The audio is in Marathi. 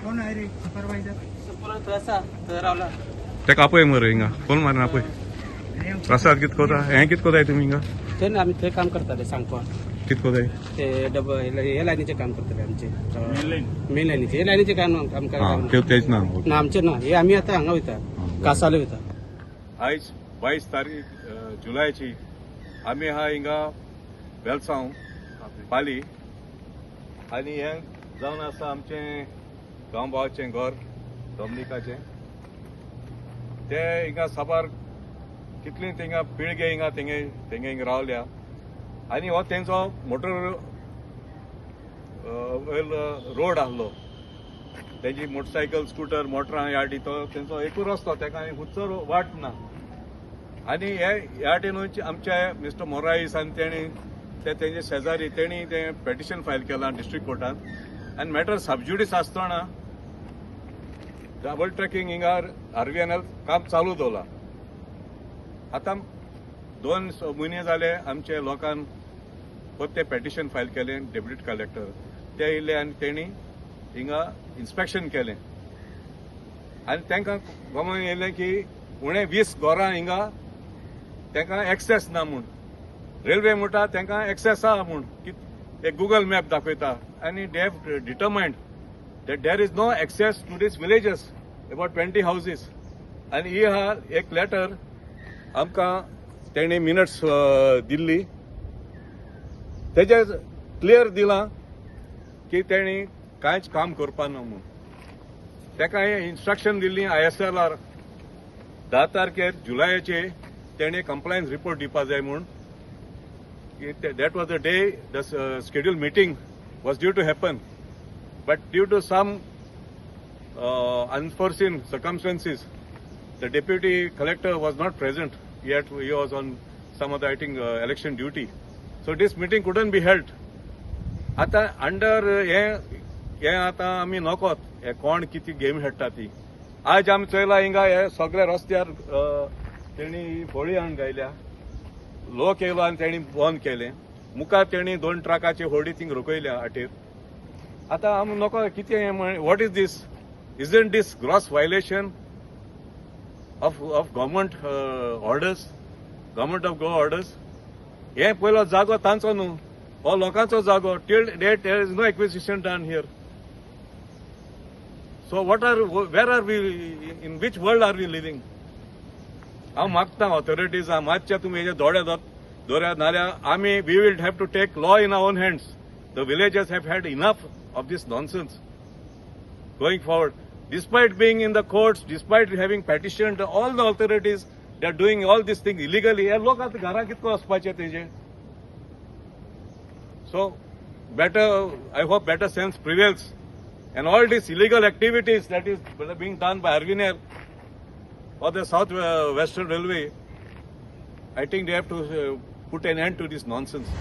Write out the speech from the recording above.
कोण आहे रे सुपरवायझर? तेका आपय मरे हिंगा कोण मारना आपय प्रसाद कितको था हे कितको जाय तुमी हिंगा ते आम्ही ते काम करताले सांगपा कितको जाय ते डबल हे लाईनीचे काम करताले आमचे मेन लाईनीचे हे लाईनीचे काम हा करायला तेच ना ना आमचे ना हे आम्ही आता हांगा वयता कासाले वयता. आयज 22 तारीख जुलायची आमी हा हिंगा वेलसांव पाली आनी हे जावन आसा आमचे गांवभावाचें घर दोमनिकाचें ते हिंगा साबार कितली थिंगा पिळगे हिंगा तेंगे हिंगा रावल्या आनी हो तेंचो मोटर रोड आहलो तेजी मोटरसायकल स्कूटर मोटरां यार्डी तो तेंचो एकूच रस्तो तेका हुच्चो वाट ना आनी हे ह्या वाटेनूच आमचे मिस्टर मोराईस आनी तेणी तेंचे शेजारी तेणी ते पेटिशन फायल केलां डिस्ट्रिक्ट कोर्टान आनी मॅटर सबज्युडिस आसतना डबल ट्रॅकिंग हिंगा RVNL काम चालू दवरला. आतां 2 म्हयने जाले आमचे लोकांन ते पेटिशन फायल केलें डेप्युटी कलेक्टर ते येयले आनी तेणी हिंगा इन्स्पेक्शन केलें आनी तांकां गमन येयलें की उणें 20 घरां हिंगा तांकां एक्सेस ना म्हूण रेल्वे म्हणटा तांकां एक्सेस आहा म्हूण एक गुगल मॅप दाखयता आनी they have determined that there is no access to these villages, about 20 houses. And he has एक letter आमकां तेणे मिनट्स दिल्ली तेजे क्लियर दिलां की तेणी कांयच काम करपा ना म्हूण तेका इन्स्ट्रक्शन दिल्ली ISLR 10 तारखेर जुलायाचे तेणे कंप्लायन्स रिपोर्ट दिवपा जाय म्हूण that was the day the scheduled meeting was due to happen. But due to some unforeseen circumstances, the deputy collector was not present. Yet he was on some other, I think, election duty. So this meeting couldn't be held. आता अंडर हे आता आमी नकोत हे कोण किती गेम खेळटा ती आज आमी चयला हिंगा हे सगळ्या रस्त्यार तेणी बोळी हाडून गायल्या लोक येयलो आनी तेणी बंद केलें मुखार तेणी 2 ट्रकाची होडी थिंग रोखयल्या आटेर. आता आमी नको कितें what is this isn't this gross violation of government orders government of Goa orders हे पयलो जागो तांचो न्हू हो लोकांचो जागो till date there is no acquisition done here. So where are we in which world are we living. हांव मागता ऑथॉरिटीज मातशे तुमी हेजे दोळे दवऱ्यात नाल्यार आमी we will have to take law in our own hands. The villagers have had enough of this nonsense going forward. Despite being in the courts, despite having petitioned all the authorities, they are doing all these things illegally. हे लोक आता घरा कितको वचपाचे तेजे. So better, I hope better sense prevails. And all these illegal activities that is being done by RVNL or the South Western Railway, I think they have to put an end to this nonsense.